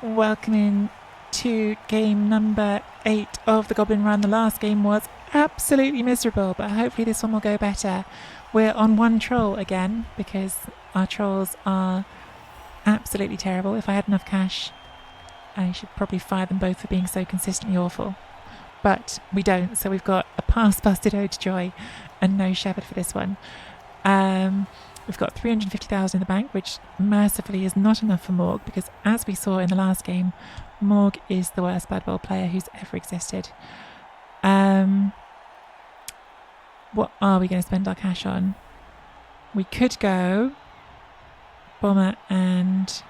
Welcome in to game number 8 of the Goblin Run. The last game was absolutely miserable, but hopefully this one will go better. We're on one troll again because our trolls are absolutely terrible. If I had enough cash, I should probably fire them both for being so consistently awful. But we don't, so we've got a pass busted ode to joy and no shepherd for this one. We've got 350,000 in the bank, which mercifully is not enough for Morg, because as we saw in the last game, Morg is the worst Blood Bowl player who's ever existed. What are we going to spend our cash on? We could go Bomber and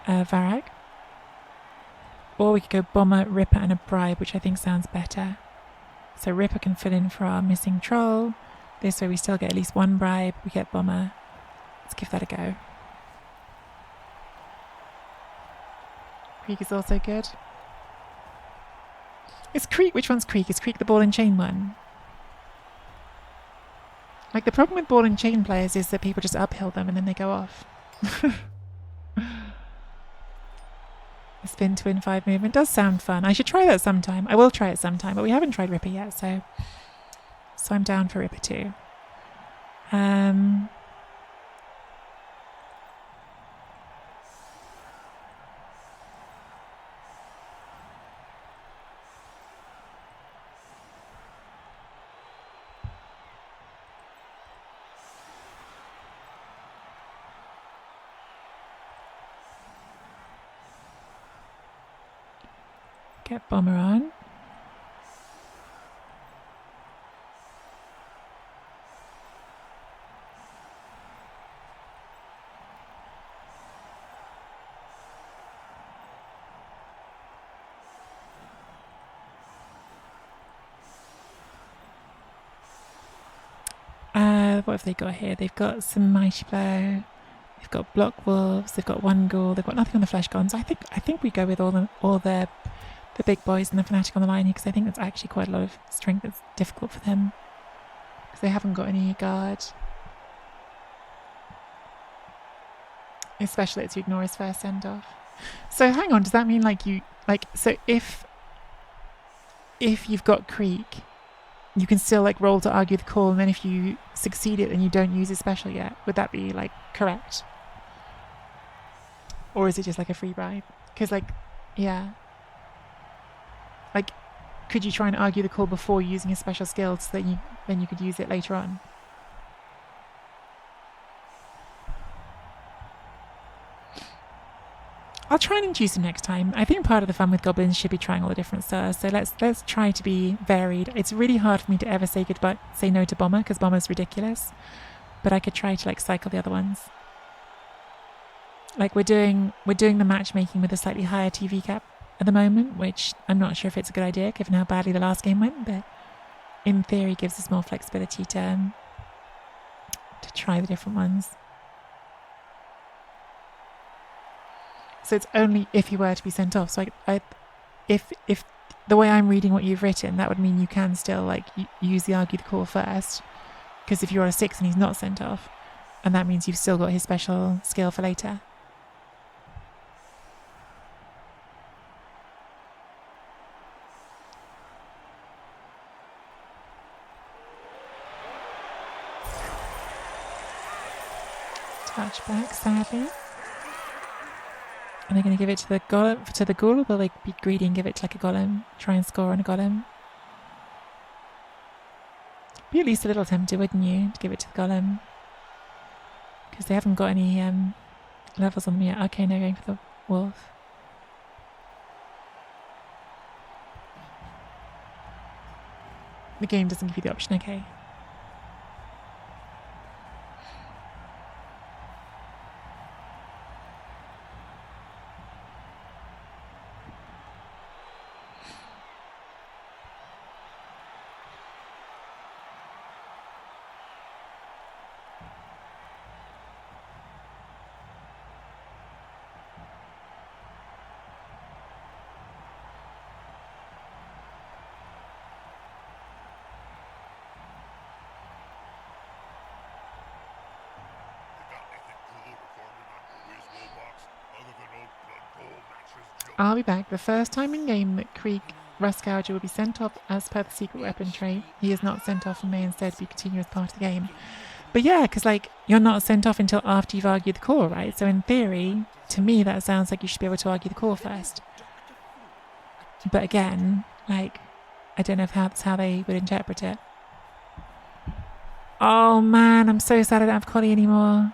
Varag. Or we could go Bomber, Ripper and a Bribe, which I think sounds better. So Ripper can fill in for our missing troll. This way we still get at least one bribe. We get Bomber. Let's give that a go. Creek is also good. Is Creek... Which one's Creek? Is Creek the ball and chain one? Like, the problem with ball and chain players is that people just uphill them and then they go off. A spin to win 5 movement does sound fun. I should try that sometime. I will try it sometime, but we haven't tried Ripper yet, so I'm down for Ripper too. Get Bomber on. What have they got here? They've got some Mighty Blow. They've got Block Wolves. They've got one Ghoul. They've got nothing on the Flesh Gone. So I think we go with all the big boys and the Fanatic on the line here, because I think that's actually quite a lot of strength that's difficult for them, because they haven't got any guard. Especially to ignore his first send off. So hang on, does that mean so if you've got Creek, you can still roll to argue the call, and then if you succeed it and you don't use his special yet, would that be correct? Or is it just a free bribe? Because yeah. Could you try and argue the call before using a special skill so that then you could use it later on? I'll try and induce him next time. I think part of the fun with goblins should be trying all the different stars. So let's try to be varied. It's really hard for me to ever say no to Bomber, because Bomber's ridiculous. But I could try to cycle the other ones. We're doing the matchmaking with a slightly higher TV cap at the moment, which I'm not sure if it's a good idea given how badly the last game went, but in theory gives us more flexibility to try the different ones. So it's only if you were to be sent off. So if the way I'm reading what you've written, that would mean you can still use the argue the call first, because if you're a 6 and he's not sent off, and that means you've still got his special skill for later. Touchback, sadly. And they're going to give it to the golem, to the ghoul, or will they be greedy and give it to a golem? Try and score on a golem. Be at least a little tempted, wouldn't you, to give it to the golem? Because they haven't got any levels on them yet. Okay, no, going for the wolf. The game doesn't give you the option, okay. I'll be back. The first time in game that Krieg Ruskauger will be sent off as per the secret weapon trait. He is not sent off and may instead be continued as part of the game. But yeah, because like you're not sent off until after you've argued the core, right? So in theory, to me that sounds like you should be able to argue the core first. But again, like I don't know if that's how they would interpret it. Oh man, I'm so sad I don't have Collie anymore.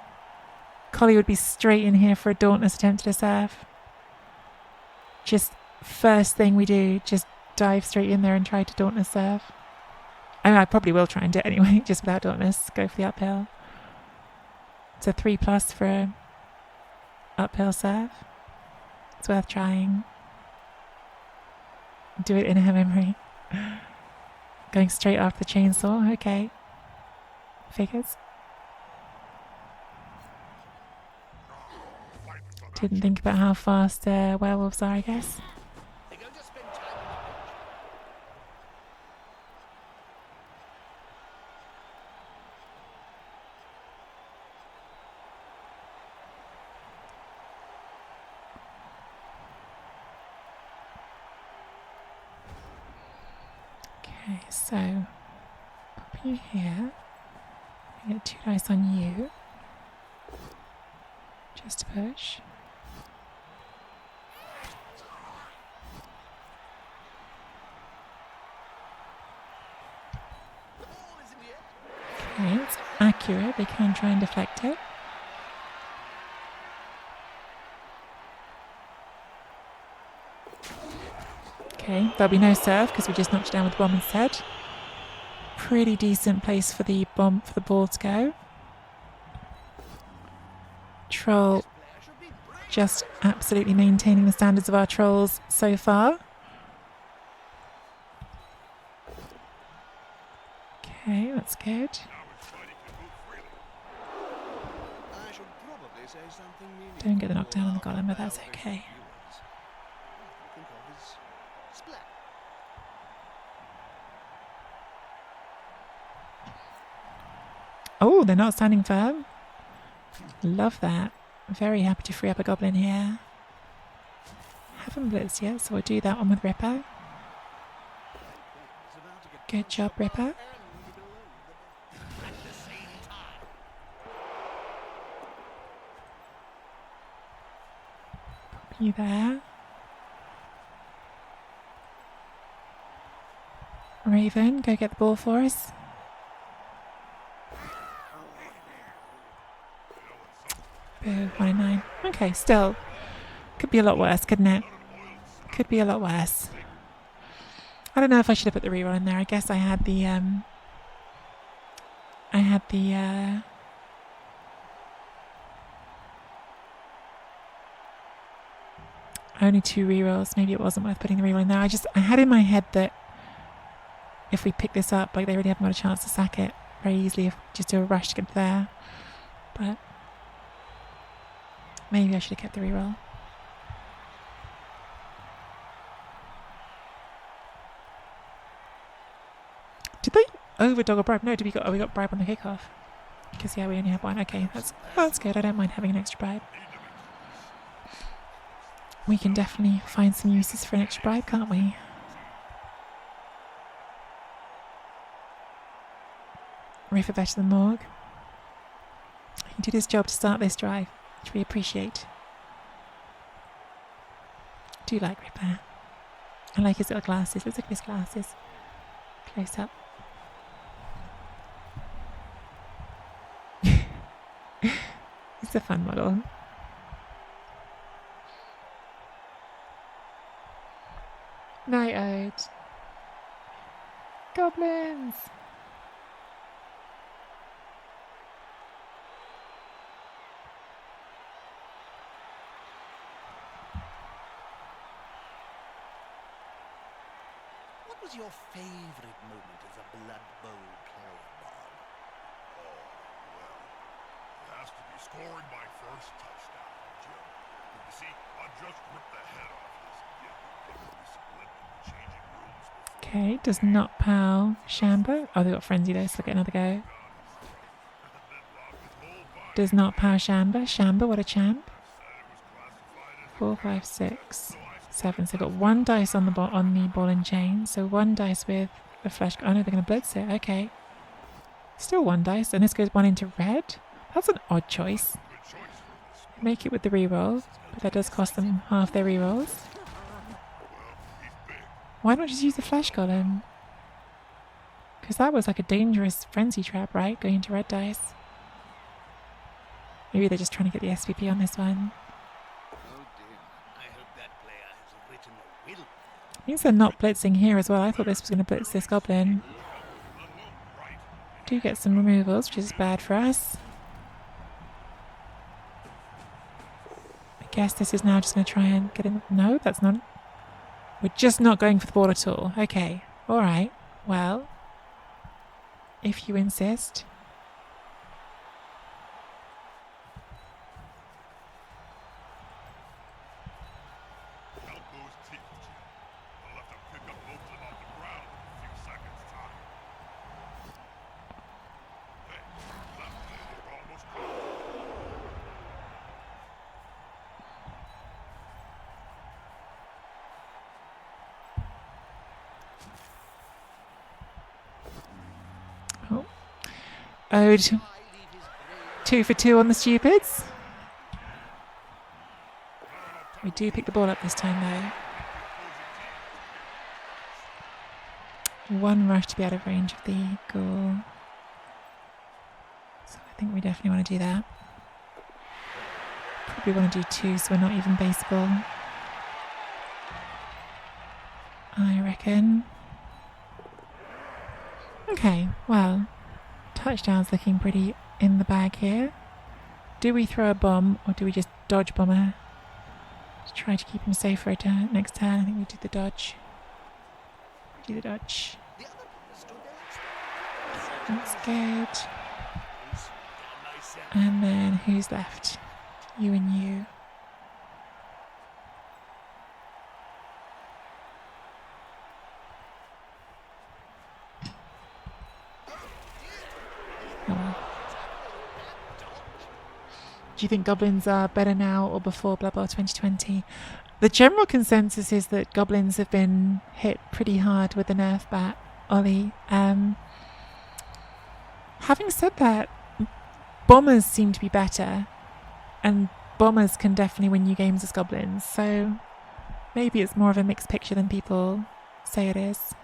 Collie would be straight in here for a Dauntless attempt to serve. Just first thing we do, just dive straight in there and try to Dauntless serve. I mean, I probably will try and do it anyway, just without Dauntless. Go for the uphill. It's a 3+ for a uphill serve. It's worth trying. Do it in her memory. Going straight after the chainsaw. Okay. Figures. Didn't think about how fast werewolves are, I guess. Okay, so pop you here. I get 2 dice on you. Just to push. Okay, it's accurate. They can try and deflect it. Okay, there'll be no serve because we just knocked it down with the bomb instead. Pretty decent place for the bomb for the ball to go. Troll just absolutely maintaining the standards of our trolls so far. Okay, that's good. Don't get the knockdown on the golem, but that's okay. Oh, they're not standing firm. Love that. Very happy to free up a goblin here. Haven't blitzed yet, so we'll do that one with Ripper. Good job, Ripper. Pop you there. Raven, go get the ball for us. Boo, 1 in 9. Okay, still. Could be a lot worse, couldn't it? Could be a lot worse. I don't know if I should have put the reroll in there. I guess I had the only 2 rerolls. Maybe it wasn't worth putting the reroll in there. I had in my head that if we pick this up, like they really haven't got a chance to sack it very easily if we just do a rush to get there. But maybe I should have kept the reroll. Did they overdog or bribe? No, we got bribe on the kickoff? Because yeah, we only have 1. Okay, that's good. I don't mind having an extra bribe. We can definitely find some uses for an extra bribe, can't we? Riffer better than Morg. He did his job to start this drive, which we appreciate. Do like Ripper. I like his little glasses. Let's look at his glasses. Close up. It's a fun model. Night Ode. Goblins! What was your favorite moment as a Blood Bowl player, Bob? Oh, well, it has to be scoring my first touchdown, Jim. You see, I just ripped the head off this kid who probably split in the changing rooms before. Okay, does not pow Shamba. Oh, they got frenzy though, so get another go. Does not power Shamba. Shamba, what a champ. 4, 5, 6. 7. So I've got 1 dice on the ball and chain. So 1 dice with the flesh. Oh no, they're going to blitz it. Okay. Still 1 dice. And this goes 1 into red. That's an odd choice. Make it with the reroll. But that does cost them half their rerolls. Why not just use the flash golem? Because that was like a dangerous frenzy trap, right? Going into red dice. Maybe they're just trying to get the SVP on this one. Oh dear. I hope that player has written a will. Means they're not blitzing here as well. I thought this was going to blitz this goblin. Do get some removals, which is bad for us. I guess this is now just going to try and get in. No, that's not. We're just not going for the ball at all. Okay. Alright. Well, if you insist. Oh. Ode. 2 for 2 on the stupids. We do pick the ball up this time though. 1 rush to be out of range of the goal. So I think we definitely want to do that. Probably want to do 2 so we're not even baseball. I reckon. Okay, well, touchdown's looking pretty in the bag here. Do we throw a bomb or do we just dodge bomber? To try to keep him safe for a turn. Next turn, I think we do the dodge. We do the dodge. That's good. And then who's left? You and you. Oh well. Do you think goblins are better now or before Blood Bowl 2020? The general consensus is that goblins have been hit pretty hard with the nerf bat, Ollie. Having said that, bombers seem to be better, and bombers can definitely win you games as goblins, so maybe it's more of a mixed picture than people say it is.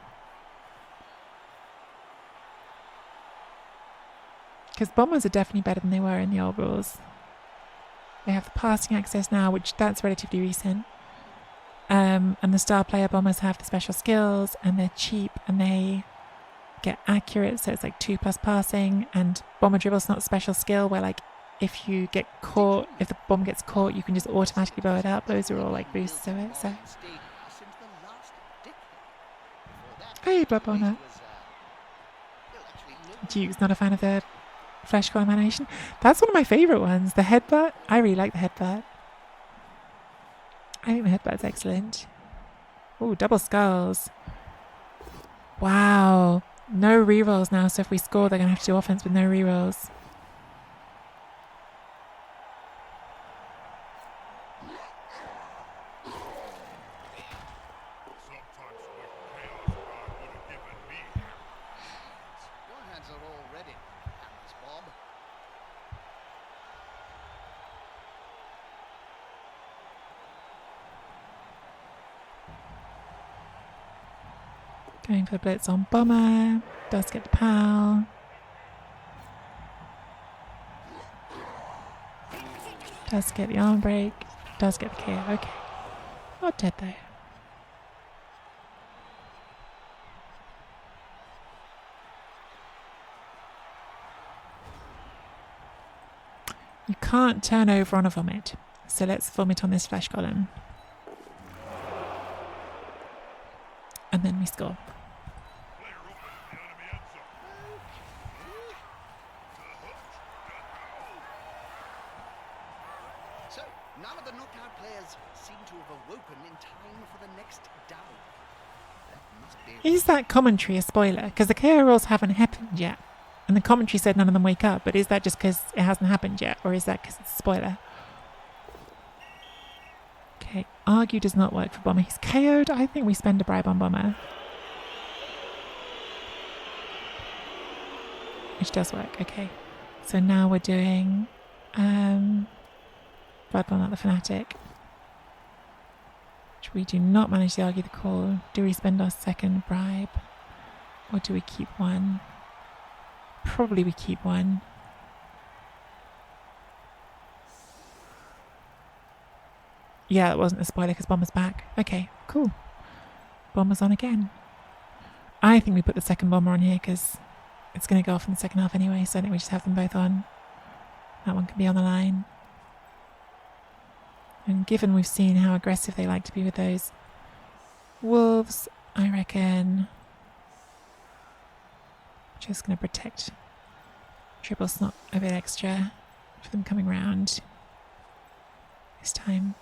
Because bombers are definitely better than they were in the old rules. They have the passing access now, which that's relatively recent. And the star player bombers have the special skills, and they're cheap, and they get accurate, so it's like 2+ passing, and bomber dribble's not a special skill where like if you get caught, if the bomb gets caught, you can just automatically blow it up. Those are all like boosts to it, so. Hey, Blood Bonner. Duke's not a fan of the flesh column animation. That's one of my favourite ones. The headbutt. I really like the headbutt. I think the headbutt's excellent. Oh, double skulls. Wow. No rerolls now, so if we score, they're going to have to do offense with no rerolls. Going for the blitz on bomber. Does get the pal. Does get the arm break. Does get the KO. Okay. Not dead though. You can't turn over on a vomit. So let's vomit on this flesh column. And then we score. So, none of the knockout players seem to have awoken in time for the next down. That must be... Is that commentary a spoiler? Because the KO rules haven't happened yet. And the commentary said none of them wake up. But is that just because it hasn't happened yet? Or is that because it's a spoiler? Okay, argue does not work for Bomber. He's KO'd. I think we spend a bribe on Bomber. Which does work, okay. So now we're doing Bloodborne at the Fanatic. Which we do not manage to argue the call. Do we spend our second bribe? Or do we keep one? Probably we keep one. Yeah, that wasn't a spoiler because Bomber's back. Okay, cool. Bomber's on again. I think we put the second Bomber on here because it's going to go off in the second half anyway, so I think we just have them both on. That one can be on the line. And given we've seen how aggressive they like to be with those wolves, I reckon just going to protect Triple Snot a bit extra for them coming round this time.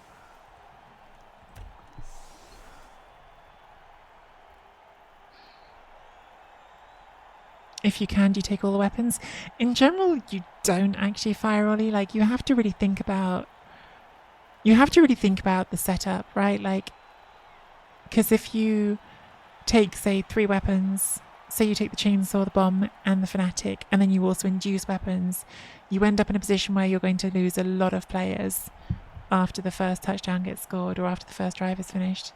If you can, do you take all the weapons? In general, you don't actually fire Ollie. Like, you have to really think about the setup, right? Like, because if you take, say, 3 weapons, say you take the chainsaw, the bomb, and the fanatic, and then you also induce weapons, you end up in a position where you're going to lose a lot of players after the first touchdown gets scored or after the first drive is finished.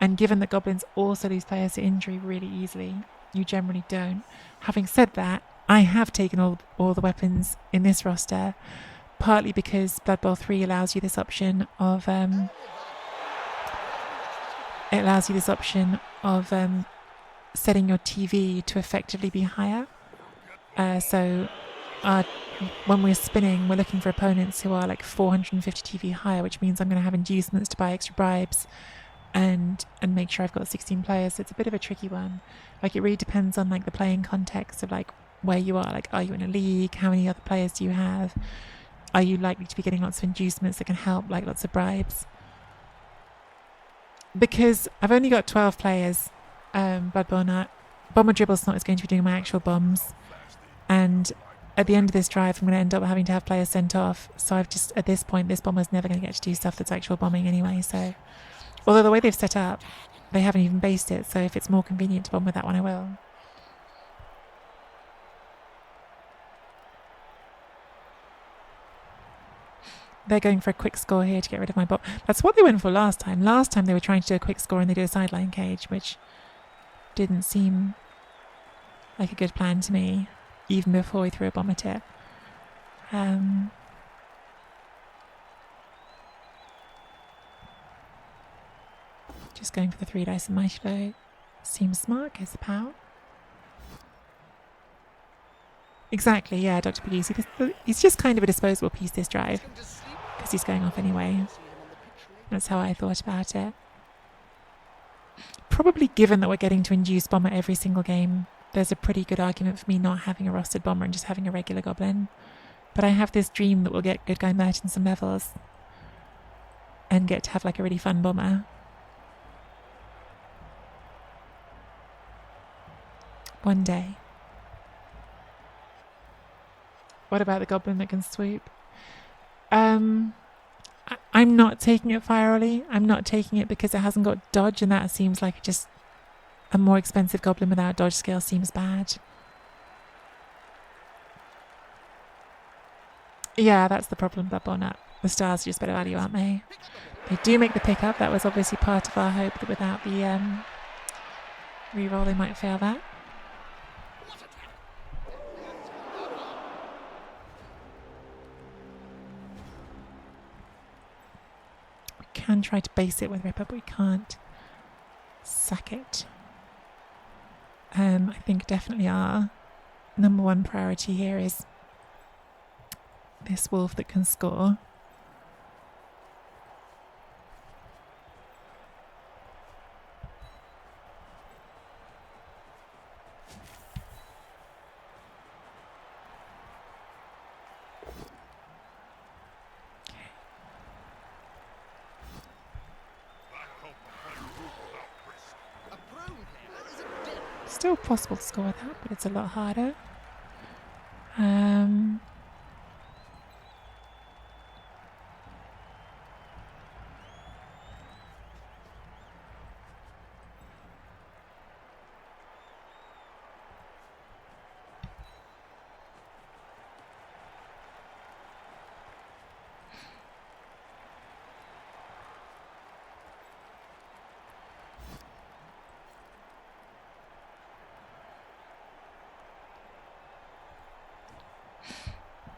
And given that goblins also lose players to injury really easily, you generally don't. Having said that, I have taken all the weapons in this roster, partly because Blood Bowl 3 allows you this option of setting your TV to effectively be higher. So when we're spinning, we're looking for opponents who are like 450 TV higher, which means I'm going to have inducements to buy extra bribes and make sure I've got 16 players. So it's a bit of a tricky one. Like, it really depends on like the playing context of like where you are. Like, are you in a league? How many other players do you have? Are you likely to be getting lots of inducements that can help, like lots of bribes? Because I've only got 12 players, Bloodborne, Bomber Dribble Snot is going to be doing my actual bombs. And at the end of this drive, I'm going to end up having to have players sent off. So I've just, at this point, this bomber's never going to get to do stuff that's actual bombing anyway. So, although the way they've set up, they haven't even based it. So if it's more convenient to bomb with that one, I will. They're going for a quick score here to get rid of my bot. That's what they went for last time. Last time they were trying to do a quick score and they did a sideline cage, which didn't seem like a good plan to me, even before we threw a bomb at it. Just going for the 3 dice and Mighty Blow. Seems smart, gets the power. Exactly, yeah, Dr. Pugisi. He's just kind of a disposable piece this drive, because he's going off anyway. That's how I thought about it. Probably given that we're getting to induce Bomber every single game, there's a pretty good argument for me not having a rostered Bomber and just having a regular Goblin. But I have this dream that we'll get Good Guy Mert in some levels and get to have like a really fun Bomber. One day. What about the Goblin that can swoop? I'm not taking it Firely. I'm not taking it because it hasn't got dodge, and that seems like just a more expensive Goblin without dodge scale seems bad. Yeah, that's the problem, Bloodborne. The stars are just better value, aren't they? They do make the pickup. That was obviously part of our hope that without the reroll they might fail that. Can try to base it with Ripper, but we can't sack it. I think definitely our number one priority here is this wolf that can score. Still possible to score with that, but it's a lot harder.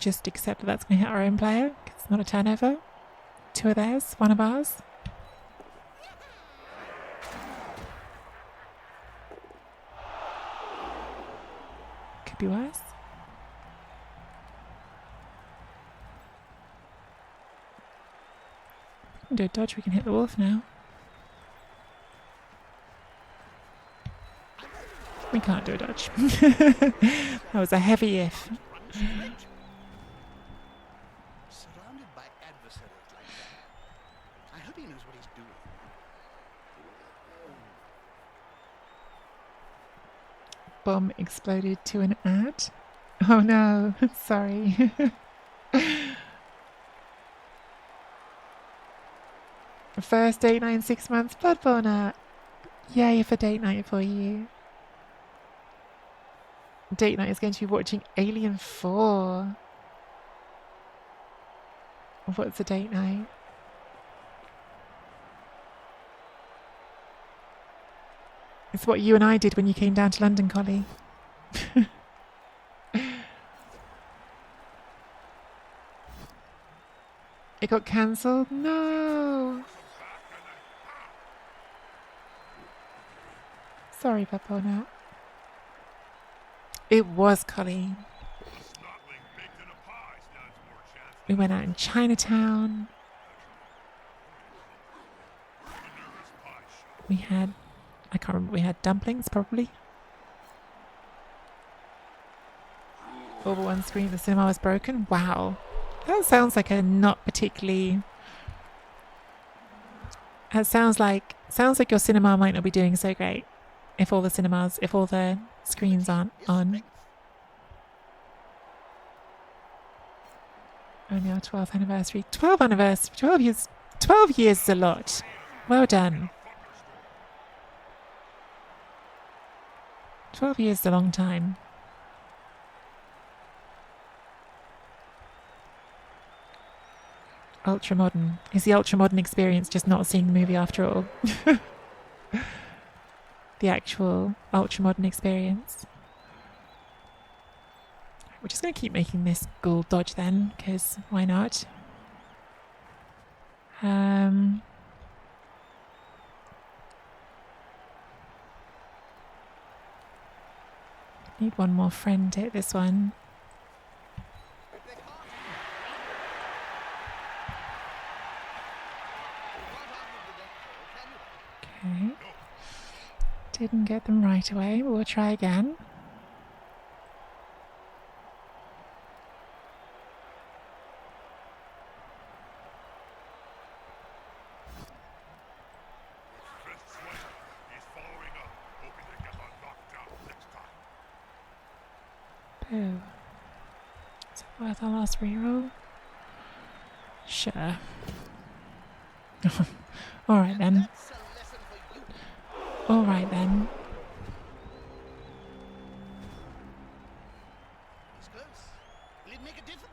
just accept that that's going to hit our own player. 'Cause it's not a turnover. 2 of theirs, 1 of ours. Could be worse. We can do a dodge, we can hit the wolf now. We can't do a dodge. That was a heavy if. Surrounded by adversaries like that. I hope he knows what he's doing. Bomb exploded to an ad. Oh no, sorry. First date night in 6 months, Bloodborne art. Yay for date night for you. Date night is going to be watching Alien 4. What's a date night? It's what you and I did when you came down to London, Collie. It got cancelled? No! Sorry, Pepona. It was Collie. We went out in Chinatown. We had, I can't remember, we had dumplings probably. All but one screen, the cinema was broken. Wow. That sounds like a not particularly... It sounds like your cinema might not be doing so great if all the screens aren't on. Only our 12th anniversary. 12 years. 12 years is a lot. Well done. 12 years is a long time. Ultra modern. Is the ultra modern experience just not seeing the movie after all? The actual ultra modern experience. We're just going to keep making this ghoul dodge then, because why not? Need one more friend to hit this one. Okay. Didn't get them right away, but we'll try again. Boo. Is it worth our last reroll? Sure. Alright then. Alright then. He's close. Will it make a difference?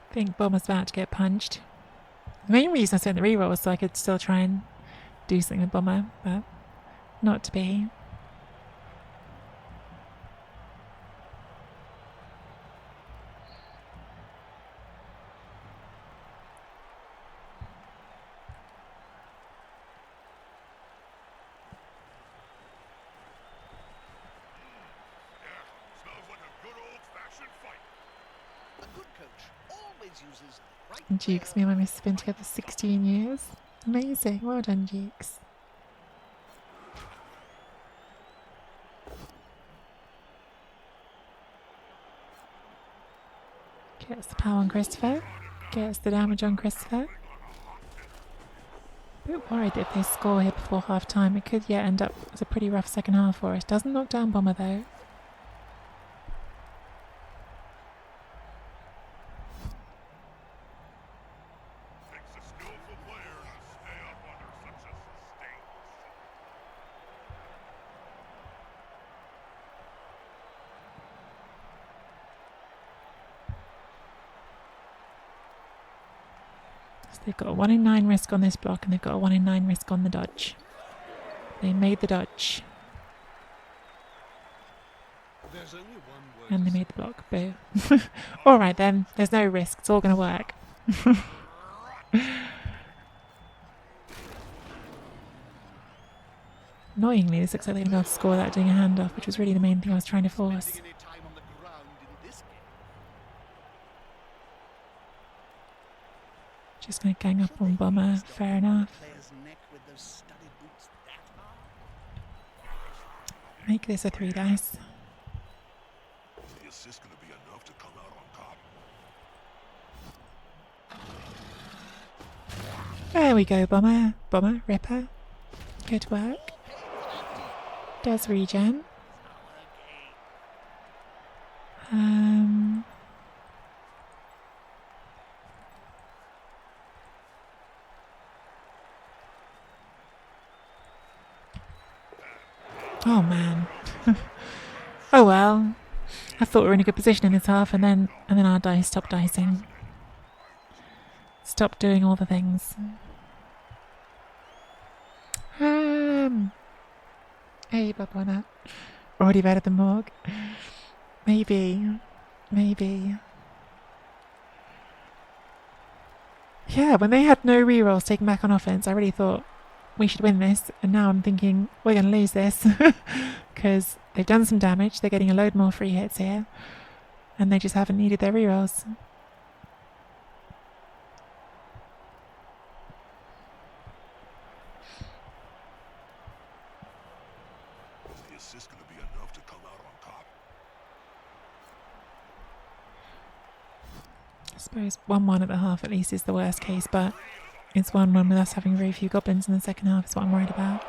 I think Bomber's about to get punched. The main reason I spent the reroll was so I could still try and do something with Bomber, but not to be. Jukes, me and my miss have been together 16 years. Amazing. Well done, Jukes. Gets the power on Christopher. Gets the damage on Christopher. A bit worried that if they score here before half time, it could yet end up as a pretty rough second half for us. Doesn't knock down Bomber though. So they've got a 1 in 9 risk on this block and they've got a 1 in 9 risk on the dodge. They made the dodge. There's only one word And to they made the block. Boo. Alright then, there's no risk. It's all going to work. Annoyingly, this looks like they're going to be able to score without doing a handoff, which was really the main thing I was trying to force. spending any time on the ground in this game. Just going to gang up Should on they Bomber. really stop Fair the enough. player's neck with those studded boots that hard? Make this a 3 dice. Is the assist going to be enough to come out on top? There we go, Bomber. Bomber, Ripper. Good work. Does regen. Oh man. Oh well. I thought we were in a good position in this half, and then our dice stopped dicing. Stopped doing all the things. Hey, Babona. Already better than Morg. Maybe. Yeah, when they had no rerolls taken back on offense, I really thought we should win this. And now I'm thinking we're going to lose this. Because they've done some damage. They're getting a load more free hits here. And they just haven't needed their rerolls. Is the assist going to be enough to come out on top? I suppose 1-1 at the half at least is the worst case, but it's 1-1 with us having very few goblins in the second half is what I'm worried about.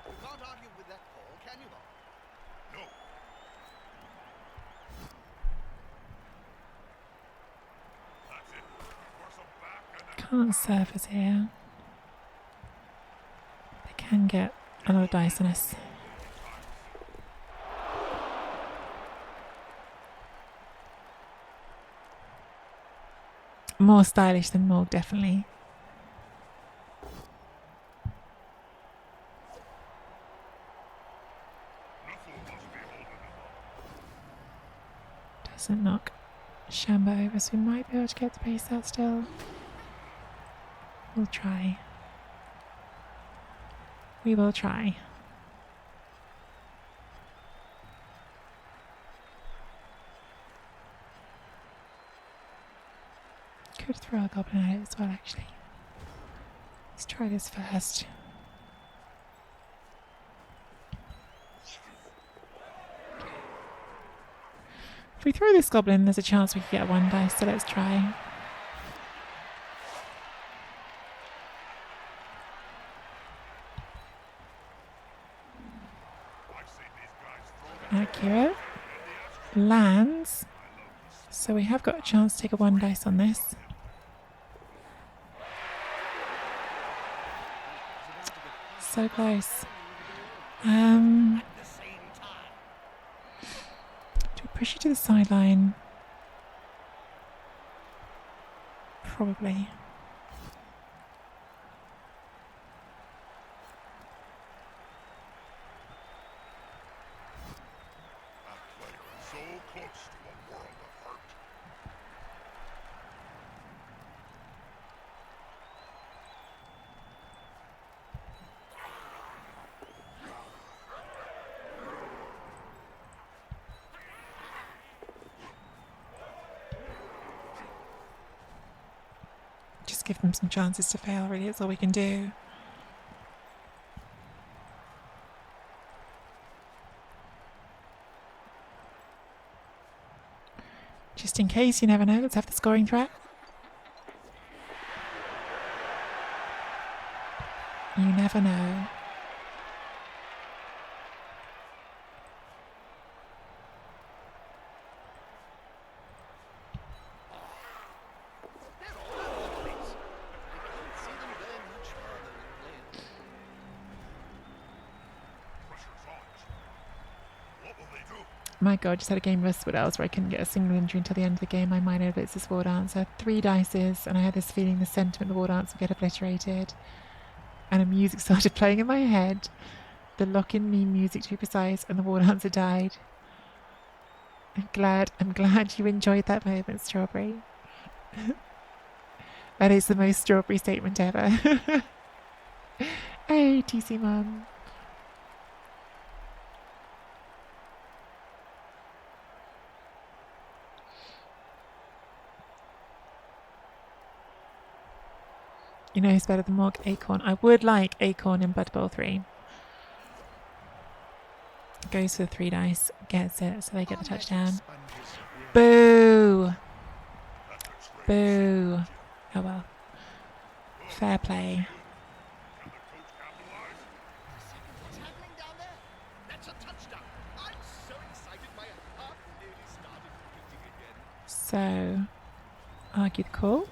You can't argue with that call, can you, Bob? No. That's it. Force them back and then Can't surface here. They can get a lot of dice on us. More stylish than Morg, definitely. Doesn't knock Shambo over, so we might be able to get the pace out still. We'll try. We will try. Could throw a goblin at it as well, actually. Let's try this first. If we throw this goblin, there's a chance we could get 1 dice, so let's try. Accurate. Lands. So we have got a chance to take a 1 dice on this. So close. Do we push you to the sideline? Probably. that player is so close to a world of hurt. Just give them some chances to fail, really. That's all we can do. Just in case, you never know. Let's have the scoring threat. You never know. They're all over the place. I can't see them going much further in playing. Pressure's on. My god, just had a game of Split Elves where I couldn't get a single injury until the end of the game. My minor blitz this war dancer. 3 dices, and I had this feeling the sentiment of the war dance would get obliterated. And a music started playing in my head. The lock-in meme music, to be precise, and the war dancer died. I'm glad you enjoyed that moment, Strawberry. That is the most Strawberry statement ever. Hey, TC Mum. You know who's better than Morg? Acorn. I would like Acorn in Blood Bowl 3. Goes for the 3 dice, gets it, so they get the touchdown. Boo! Boo. Oh well. Fair play. What's happening down there? That's a touchdown. I'm so excited my heart nearly started beating again. So, argue the call.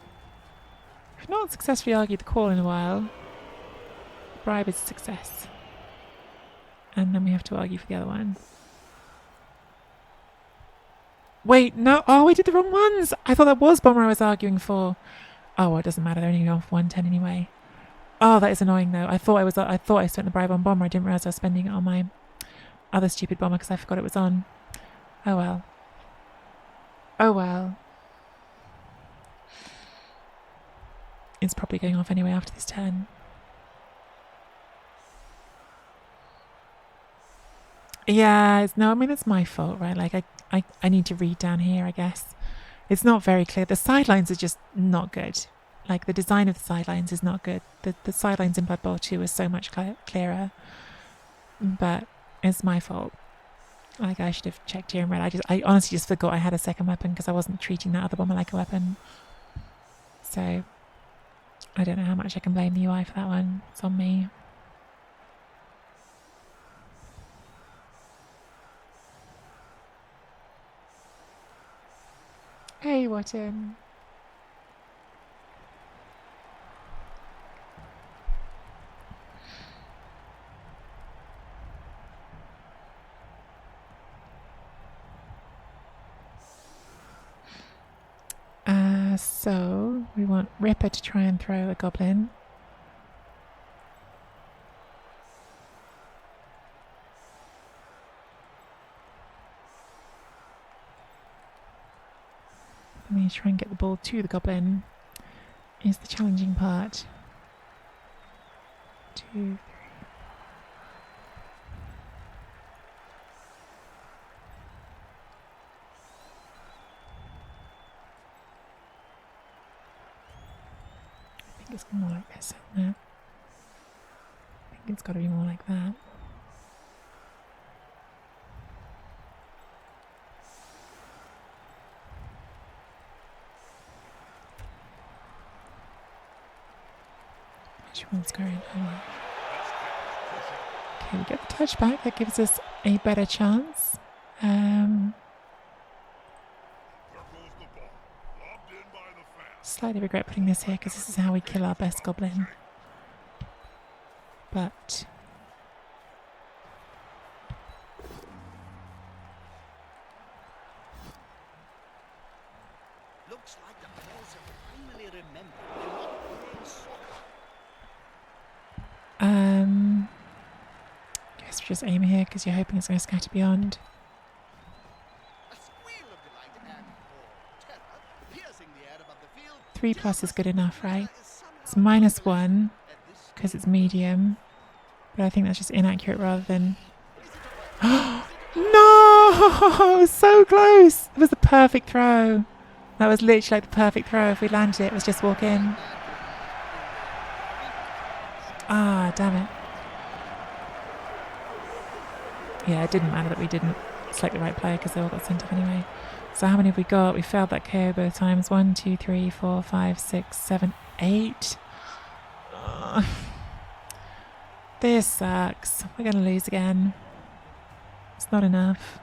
I've not successfully argued the call in a while. Bribe is a success. And then we have to argue for the other one. Wait, no. Oh, I did the wrong ones. I thought that was Bomber I was arguing for. Oh, well, it doesn't matter. They're only going for 110 anyway. Oh, that is annoying though. I thought I spent the bribe on Bomber. I didn't realise I was spending it on my other stupid Bomber because I forgot it was on. Oh well. Oh well. It's probably going off anyway after this turn. Yeah, I mean, it's my fault, right? Like, I need to read down here, I guess. It's not very clear. The sidelines are just not good. Like, the design of the sidelines is not good. The sidelines in Blood Bowl 2 is so much clearer. But it's my fault. Like, I should have checked here and read. I honestly just forgot I had a second weapon because I wasn't treating that other bomber like a weapon. So, I don't know how much I can blame the UI for that one. It's on me. Hey, Wotton. So we want Ripper to try and throw a goblin. Let me try and get the ball to the goblin is the challenging part. 2, 3. I think it's more like this, isn't it? I think it's got to be more like that. Which one's going on? Okay, we get the touchback. That gives us a better chance. Slightly regret putting this here because this is how we kill our best goblin. But Looks like the players have finally remembered they're not playing soccer. guess we just aim here because you're hoping it's going to scatter beyond. A squeal of delight and or terror piercing the air above the field. 3+ is good enough, right? It's -1 because it's medium, but I think that's just inaccurate rather than... No! So close! It was the perfect throw. That was literally like the perfect throw. If we landed it, it was just walk in. Ah, damn it. Yeah, it didn't matter that we didn't select the right player because they all got sent off anyway. So how many have we got? We failed that KO both times. 1, 2, 3, 4, 5, 6, 7, 8. This sucks. We're going to lose again. It's not enough.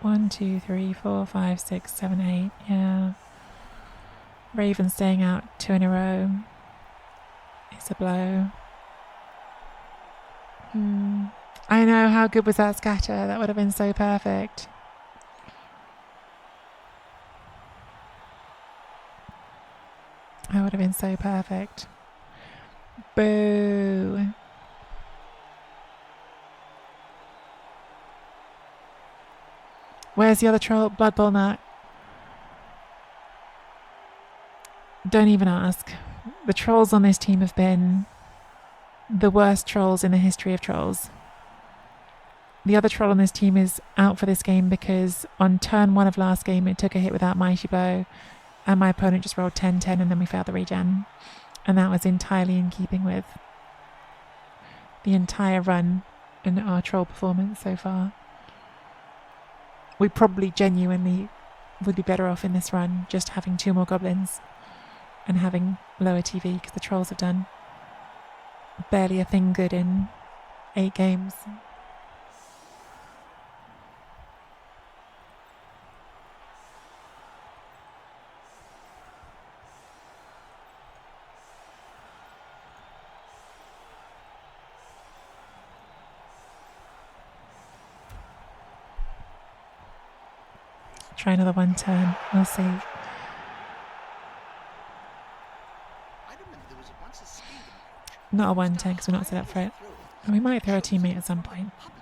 1, 2, 3, 4, 5, 6, 7, 8. Yeah. Raven staying out 2 in a row. It's a blow. I know, how good was that scatter? That would have been so perfect. been so perfect. Boo. Where's the other troll? Blood Bowl Nut. Don't even ask. The trolls on this team have been the worst trolls in the history of trolls. The other troll on this team is out for this game because on turn 1 of last game it took a hit without Mighty Bow and my opponent just rolled 10-10 and then we failed the regen. And that was entirely in keeping with the entire run in our troll performance so far. We probably genuinely would be better off in this run just having 2 more goblins and having lower TV because the trolls have done barely a thing good in 8 games. Try another 1 turn. We'll see. I remember there was once a skating coach Not a 1 turn because we're not set up for it. And we might throw a teammate at some point. public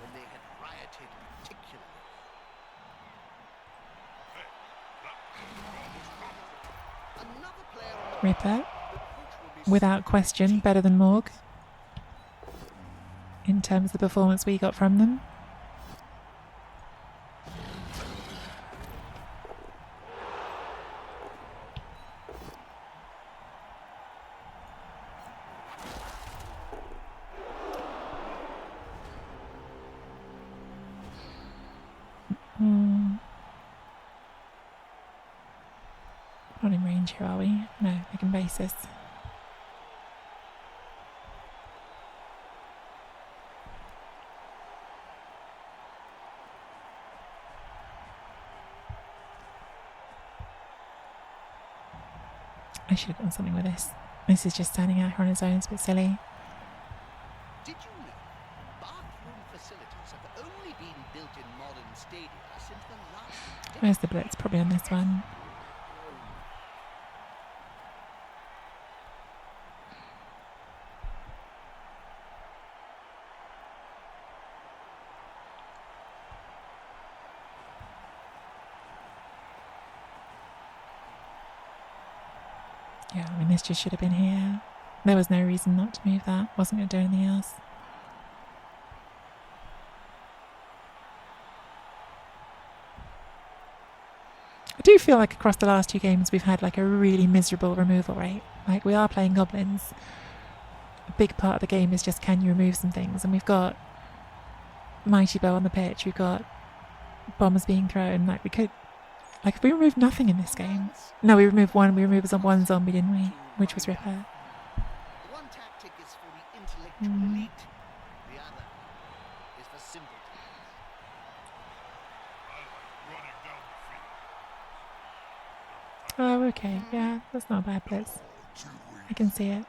when they had rioted particularly. Another player on the Ripper, the coach will be without question, better than Morg in terms of the performance we got from them. Not in range here, are we? No, they can base us. I should have done something with this. This is just standing out here on his own. It's a bit silly. Did you know bathroom facilities have only been built in modern stadia since the last decade? Where's the blitz? Probably on this one. Yeah, I mean, this just should have been here. There was no reason not to move that. Wasn't going to do anything else. I do feel like across the last 2 games we've had like a really miserable removal rate. Like, we are playing goblins. A big part of the game is just can you remove some things, and we've got Mighty Bow on the pitch, we've got bombs being thrown. Like, we could, like, if we removed nothing in this game. No, we removed one one zombie, didn't we? Which was Ripper. One tactic is for the intellectual elite, the other is for simpletons. I like running down the field. Oh, okay. Yeah, that's not a bad blitz. I can see it.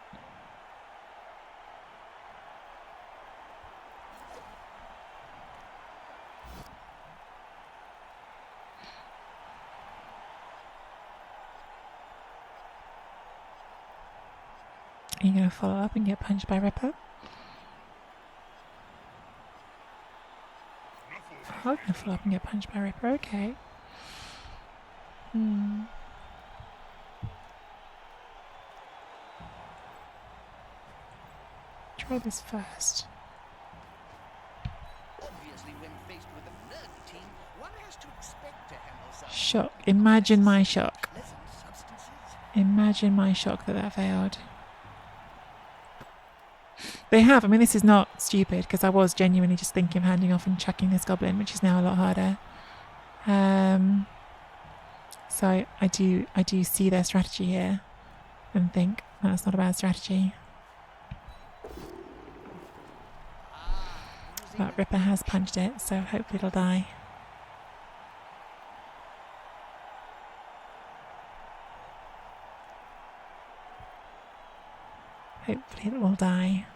Are you going to follow up and get punched by Ripper? I'm going to follow up and get punched by Ripper. Okay. Try this first. Obviously, when faced with a nerd team, one has to expect to handle some Shock. Imagine my shock. pleasant substances. Imagine my shock that failed. They have. I mean, this is not stupid because I was genuinely just thinking of handing off and chucking this goblin, which is now a lot harder. So I do see their strategy here and think that's not a bad strategy. But Ripper has punched it, so hopefully it'll die. Hopefully it will die.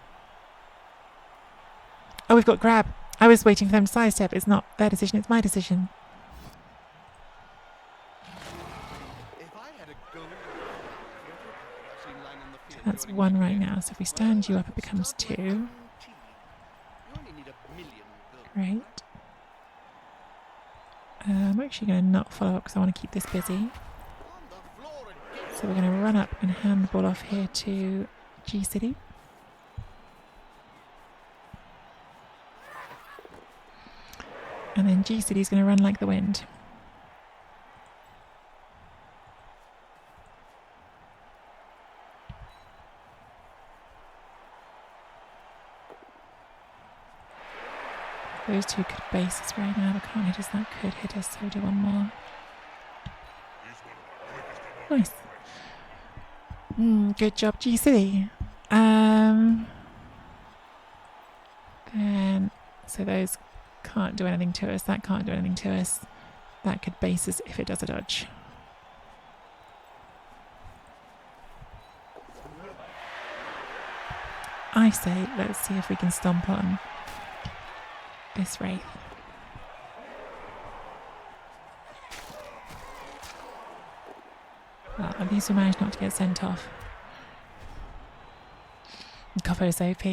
Oh, we've got grab. I was waiting for them to sidestep. It's not their decision, it's my decision. If I had a gold That's 1 right now. So if we stand you up, it becomes 2. You only need a million gold. Great. I'm actually going to not follow up because I want to keep this busy. On the floor again. So we're going to run up and hand the ball off here to G City. And then G City's going to run like the wind. Those two could base us right now. The can't hit us. That could hit us. So we'll do one more. Nice. Good job, G City. Then so those can't do anything to us. That can't do anything to us. That could base us if it does a dodge. I say let's see if we can stomp on this Wraith. Well, at least we managed not to get sent off. Coppo's OP.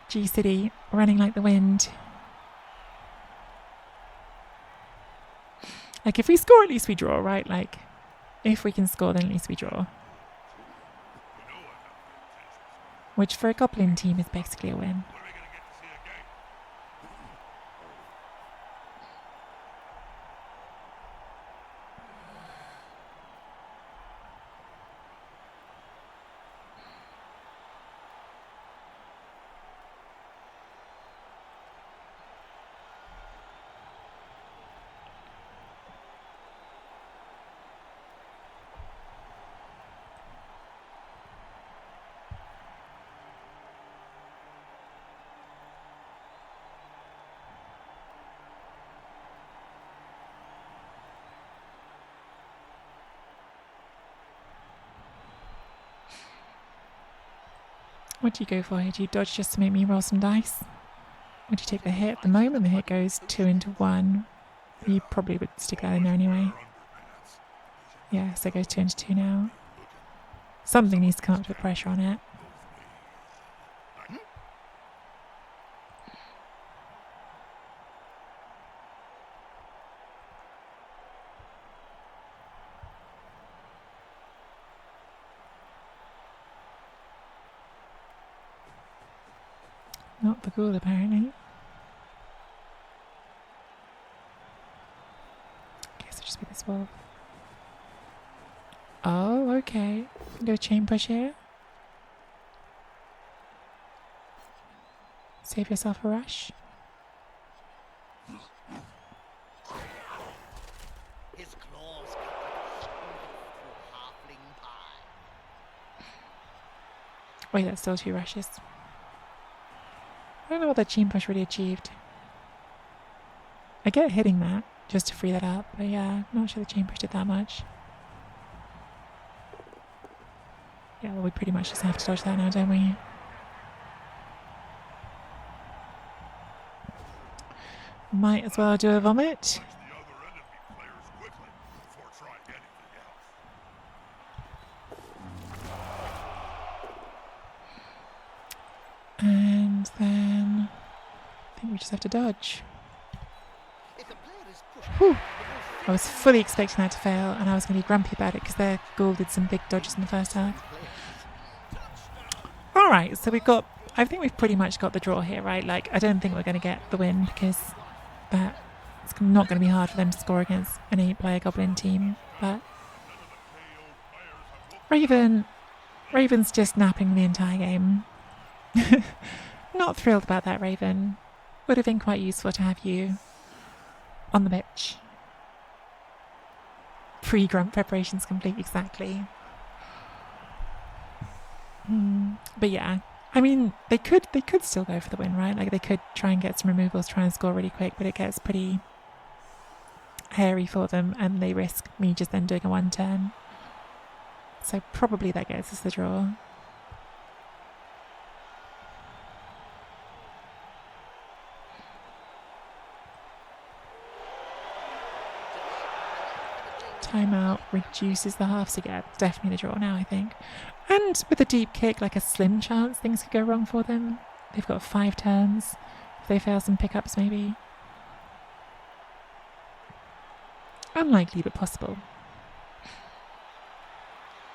G City running like the wind. Like if we score, at least we draw, right? Like if we can score, then at least we draw. Which for a Goblin team is basically a win. What do you go for here? Do you dodge just to make me roll some dice? Would you take the hit? At the moment the hit goes 2 into 1. You probably would stick that in there anyway. Yeah, so it goes 2 into 2 now. Something needs to come up to put pressure on it. Not the ghoul, apparently. Guess it'll just be this wolf. Oh, okay. Do a chain push here. Save yourself a rush. His claws cut like a through halfling pie. Wait, that's still 2 rushes. I don't know what that chain push really achieved. I get hitting that just to free that up, but yeah, I'm not sure the chain push did that much. Yeah, well, we pretty much just have to dodge that now, don't we? Might as well do a vomit. And then I think we just have to dodge. Whew. I was fully expecting that to fail, and I was going to be grumpy about it because their ghoul did some big dodges in the first half. Alright, so I think we've pretty much got the draw here, right? Like, I don't think we're going to get the win because it's not going to be hard for them to score against an 8-player Goblin team. But Raven's just napping the entire game. Not thrilled about that, Raven. Would have been quite useful to have you on the pitch. Pre-grunt preparations complete, exactly. But yeah, I mean, they could still go for the win, right? Like they could try and get some removals, try and score really quick, but it gets pretty hairy for them, and they risk me just then doing a 1 turn. So probably that gets us the draw. Timeout reduces the halves again. Definitely the draw now, I think. And with a deep kick, like a slim chance things could go wrong for them. They've got 5 turns. If they fail some pickups, maybe. Unlikely, but possible.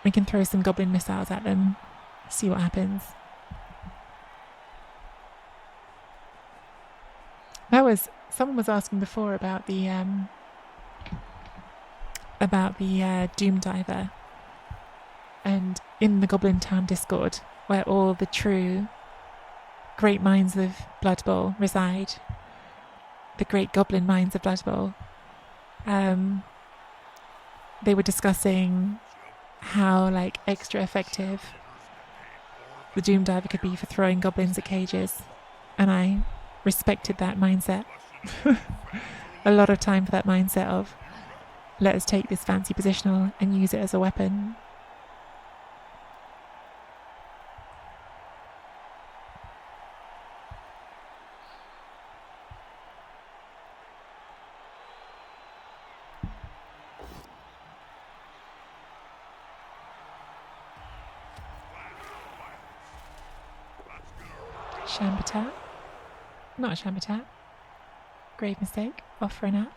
We can throw some goblin missiles at them. See what happens. Someone was asking before about the Doom Diver, and in the Goblin Town Discord, where all the true great minds of Blood Bowl reside, the great goblin minds of Blood Bowl, they were discussing how like extra effective the Doom Diver could be for throwing goblins at cages, and I respected that mindset. A lot of time for that mindset of let us take this fancy positional and use it as a weapon. Shambatat. Not a Shambatat. Grave mistake. Off for a nap.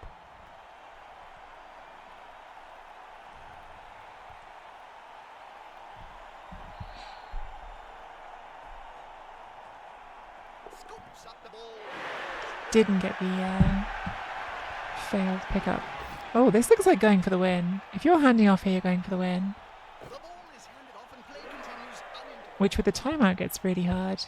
Scoops up the ball. Didn't get the failed pickup. Oh, this looks like going for the win. If you're handing off here, you're going for the win. The ball is handed off and play continues uninterrupted. Which with the timeout gets really hard.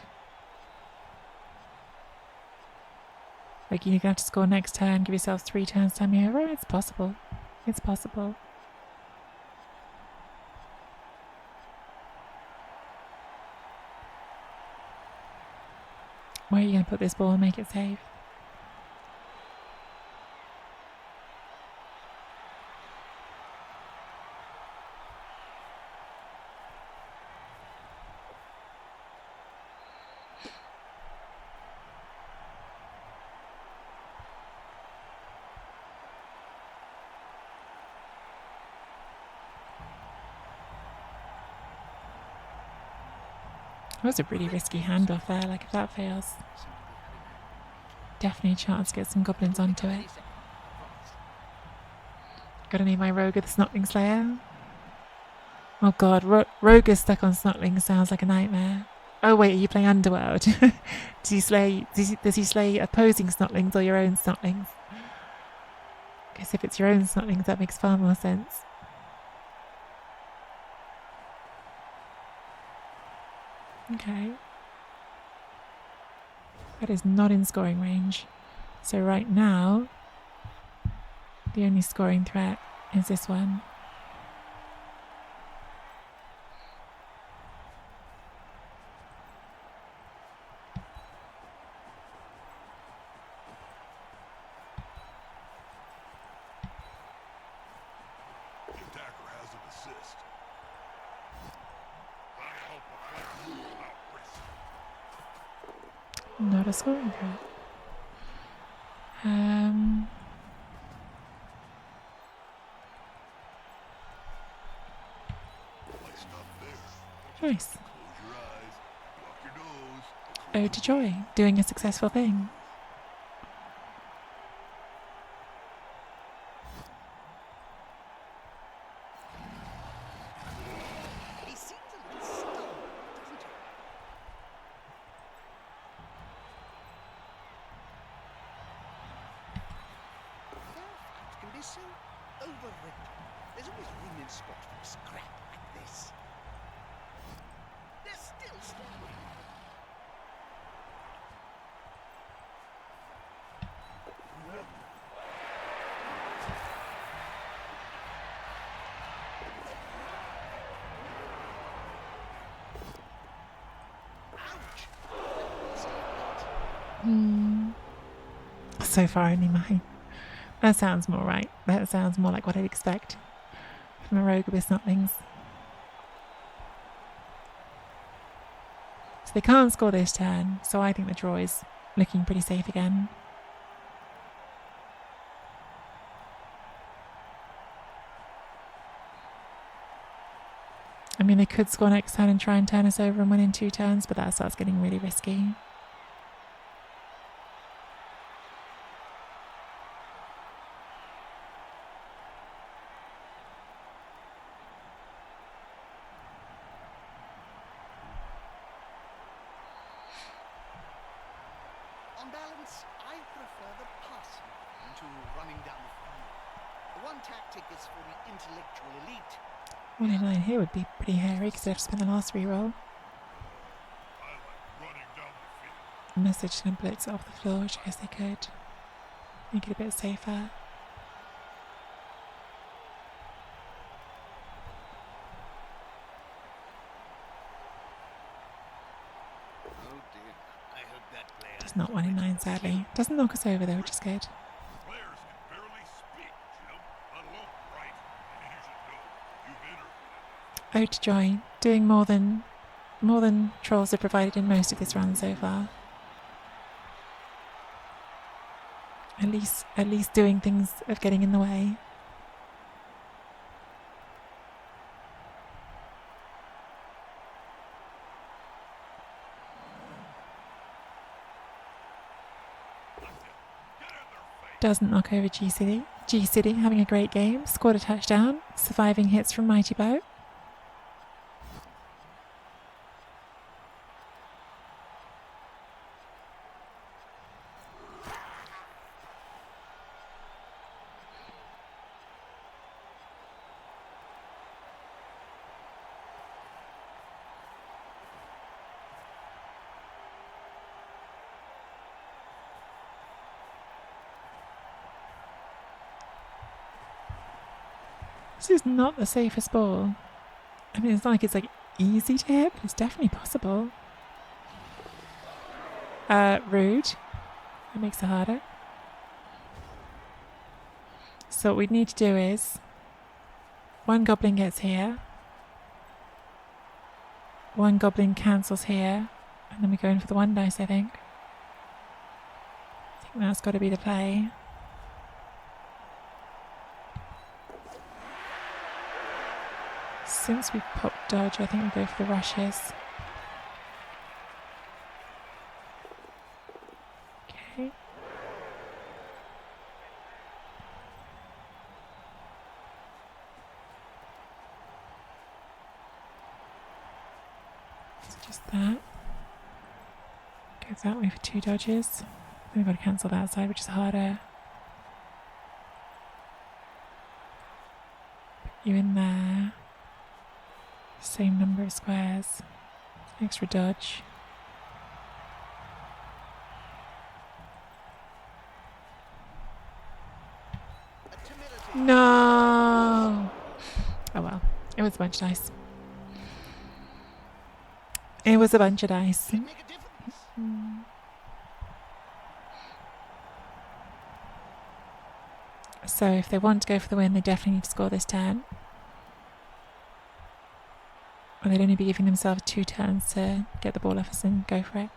Like you're going to have to score next turn, give yourself 3 turns time you over. It's possible. It's possible. Where are you going to put this ball and make it safe? That was a really risky handoff there, like if that fails. Definitely a chance to get some goblins onto it. Gotta need my Rogue with the Snotling Slayer. Oh god, Rogue is stuck on Snotling sounds like a nightmare. Oh wait, are you playing Underworld? Does he slay opposing Snotlings or your own Snotlings? Because if it's your own Snotlings, that makes far more sense. Okay. That is not in scoring range. So right now, the only scoring threat is this one. The attacker has an assist. Not a scoring threat. Nice. Ode to Joy, doing a successful thing. He seems a little stunned, doesn't he? Fairfight can be so overwritten. There's always room in sport for a scrap like this. They're still standing. Ouch! So far, only mine. That sounds more right. That sounds more like what I'd expect from a rogue with Snotlings. So they can't score this turn, so I think the draw is looking pretty safe again. mean, they could score next turn and try and turn us over and win in 2 turns, but that starts getting really risky. On balance, I prefer the passing game to running down the field. The one tactic is for the intellectual elite. 1 in 9 here would be pretty hairy because they've spent the last reroll. I like running down the field. Unless they're just going to blitz it off the floor, which I guess they could. Make it a bit safer. Oh dear, I hope that player... It's not 1 in 9, sadly. Doesn't knock us over though, which is good. Players can barely speak, Jim. Let alone write. And you should know. You've interviewed enough. Ode to Joy, doing more than trolls have provided in most of this run so far. At least doing things of getting in the way. Doesn't knock over G City. G City having a great game, scored a touchdown, surviving hits from Mighty Boat. This is not the safest ball. I mean, it's not like it's like easy to hit, but it's definitely possible. Rude. That makes it harder. So what we'd need to do is 1 goblin gets here. 1 goblin cancels here. And then we go in for the 1 dice, I think. I think that's got to be the play. Since we popped dodge, I think we go for the rushes. Okay. So just that. Go that way for 2 dodges. We've got to cancel that side, which is harder. Put you in there. Same number of squares. Extra dodge. No! Oh well. It was a bunch of dice. It was a bunch of dice. Make a difference. So if they want to go for the win, they definitely need to score this turn. Or they'd only be giving themselves 2 turns to get the ball off us and go for it.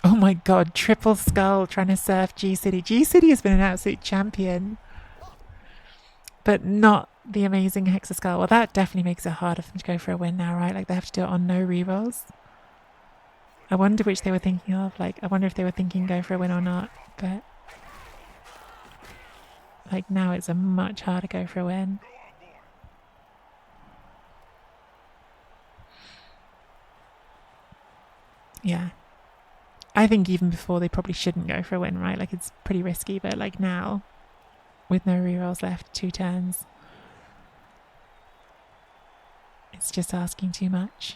Oh my god, triple skull trying to surf G City. G City has been an absolute champion. But not the amazing Hexa Skull. Well, that definitely makes it harder for them to go for a win now, right? Like, they have to do it on no rerolls. I wonder which they were thinking of. Like, I wonder if they were thinking go for a win or not. But, like, now it's a much harder go for a win. Yeah. I think even before they probably shouldn't go for a win, right? Like, it's pretty risky, but like now, with no rerolls left, 2 turns, it's just asking too much.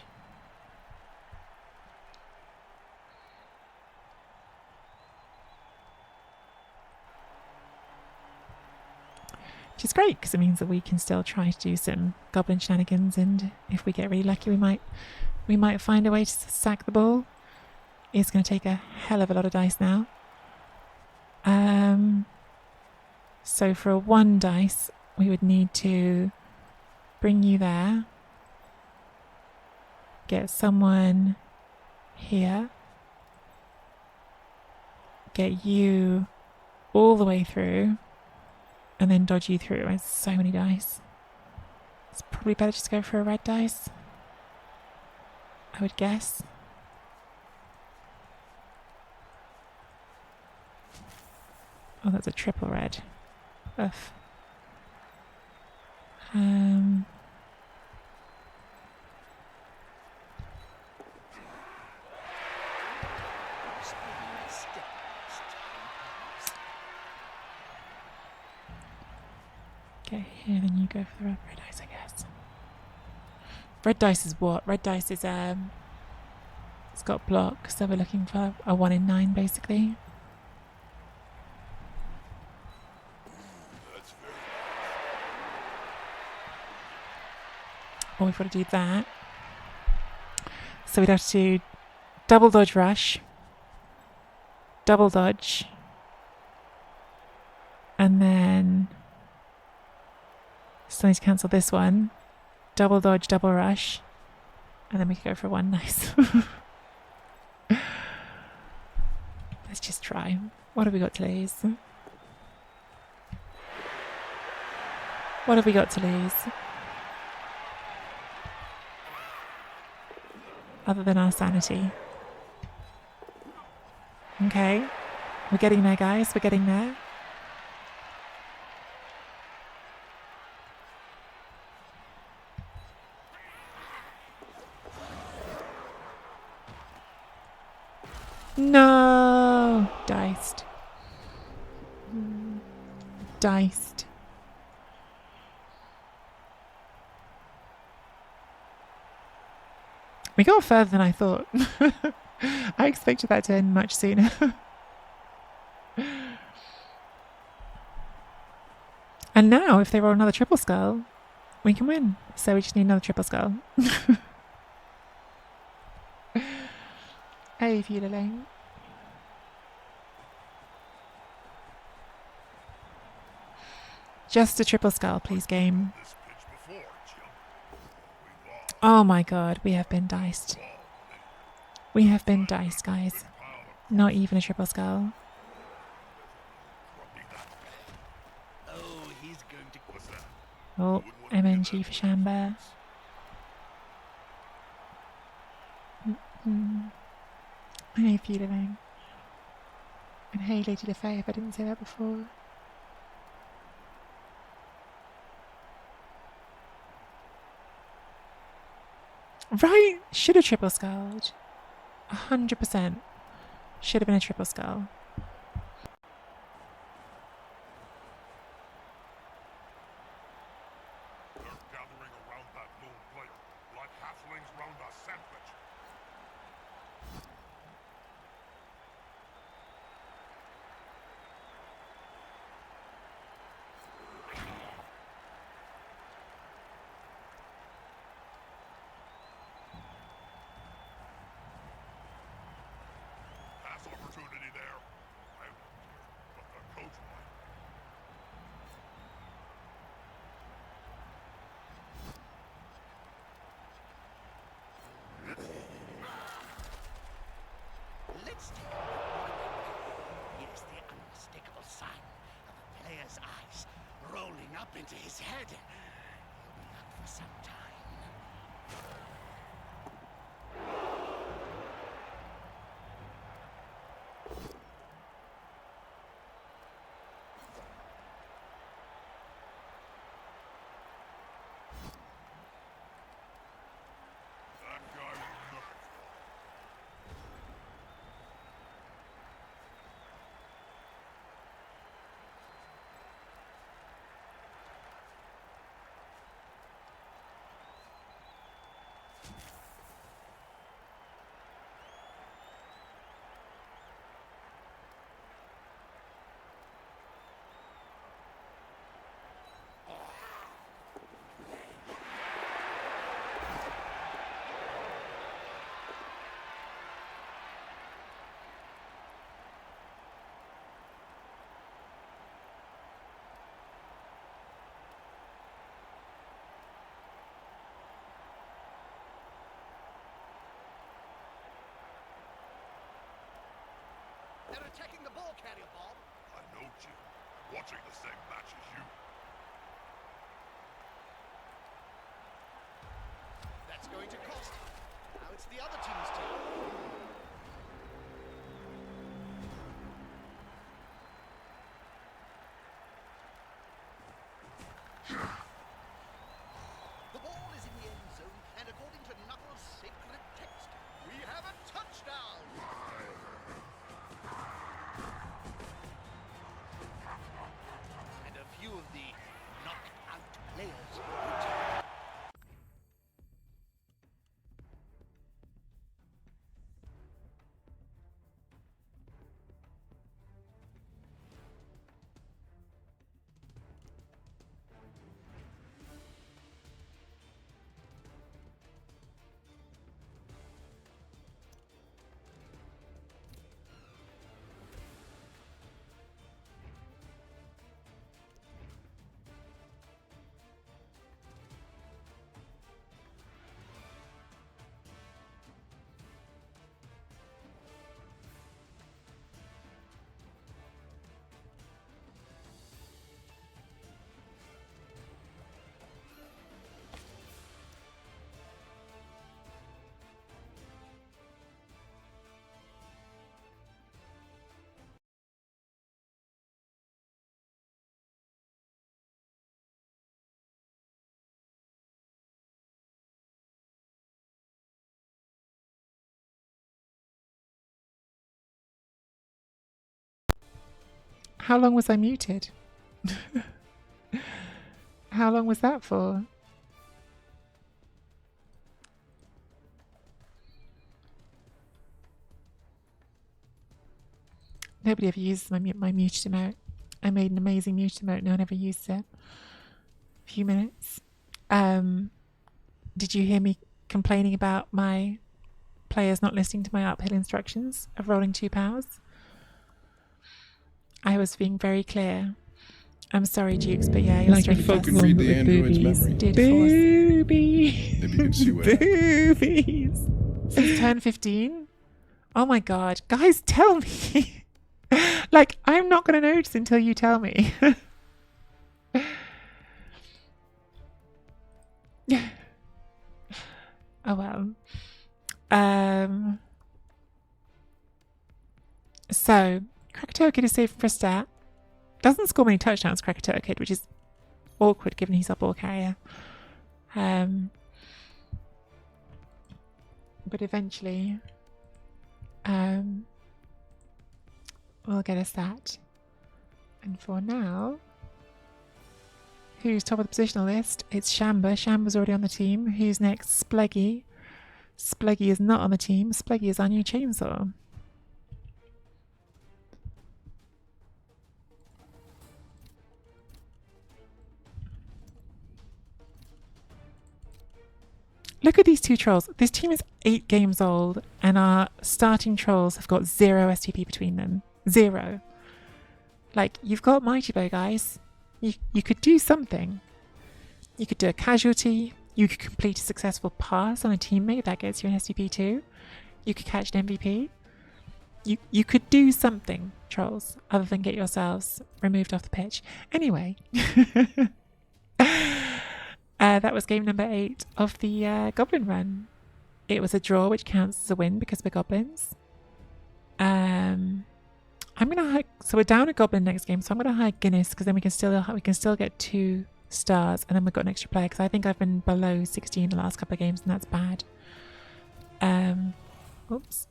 Which is great, because it means that we can still try to do some goblin shenanigans, and if we get really lucky, we might find a way to sack the ball. is going to take a hell of a lot of dice now. So for a 1 dice, we would need to bring you there. Get someone here. Get you all the way through. And then dodge you through. It's so many dice. It's probably better just to go for a red dice, I would guess. Oh, that's a triple red. Ugh. Okay, here, then you go for the red dice, I guess. Red dice is what? Red dice is, it's got block, so we're looking for a 1 in 9, basically. That's very Or we've got to do that. So we'd have to do double dodge rush, double dodge, and then still need to cancel this one. Double dodge, double rush, and then we could go for 1 nice. Let's just try. What have we got to lose? What have we got to lose? Other than our sanity. Okay. We're getting there, guys. We're getting there. No! Diced. Diced. We got further than I thought. I expected that to end much sooner. And now, if they roll another triple skull, we can win. So we just need another triple skull. Hey, Fueling. Just a triple skull, please, game. this pitch before, Jim. We lost. Oh my god, we have been diced. We have been diced, guys. Not even a triple skull. Oh, he's going to. What's that? Oh, MNG for Shamba. Hey, Fueling. And hey, Lady LeFay, if I didn't say that before. Right, should have triple skulled. 100%. Should have been a triple skull. They're gathering around that lone player, like halflings round a sandwich. Pass opportunity there. I won't care, but the coach might. Let's take a look. Here's the unmistakable sign of a player's eyes rolling up into his head. He'll be up for some time. That guy was nothing for. They're attacking the ball carrier, Bob. I know, Jim. I'm watching the same match as you. That's going to cost. Now it's the other team's turn. The ball is in the end zone, and according to Knuckles' sacred text, we have a touchdown! And a few of the knocked-out players return. How long was I muted? How long was that for? Nobody ever uses my muted emote. I made an amazing muted emote. No one ever used it. A few minutes. Did you hear me complaining about my players not listening to my uphill instructions of rolling 2 powers? I was being very clear. I'm sorry, Dukes, but yeah, you're Like straight you first. can read the android's memory. Did Maybe you can see what happened. Boobies. Since turn 15? Oh my god. Guys, tell me. Like, I'm not going to notice until you tell me. Oh well. So, Krakatoa Kid is saved for a stat. Doesn't score many touchdowns, Krakatoa Kid, which is awkward given he's our ball carrier. But eventually, we'll get a stat. And for now, who's top of the positional list? It's Shamba. Shamba's already on the team. Who's next? Spleggy. Spleggy is not on the team. Spleggy is our new chainsaw. Look at these two trolls. This team is 8 games old, and our starting trolls have got 0 STP between them. 0. Like, you've got Mighty Bow, guys. You could do something. You could do a casualty. You could complete a successful pass on a teammate. That gets you an STP too. You could catch an MVP. You could do something, trolls, other than get yourselves removed off the pitch. Anyway. That was game number 8 of the Goblin Run. It was a draw, which counts as a win because we're goblins. I'm gonna hike. So we're down a goblin next game. So I'm gonna hike Guinness because then we can still get 2 stars, and then we've got an extra player because I think I've been below 16 the last couple of games, and that's bad. Oops.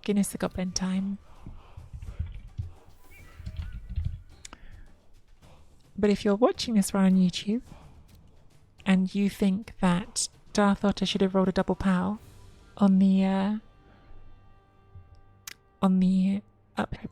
Guinness the Goblin time. But if you're watching this run on YouTube and you think that Darth Otter should have rolled a double POW on the uphill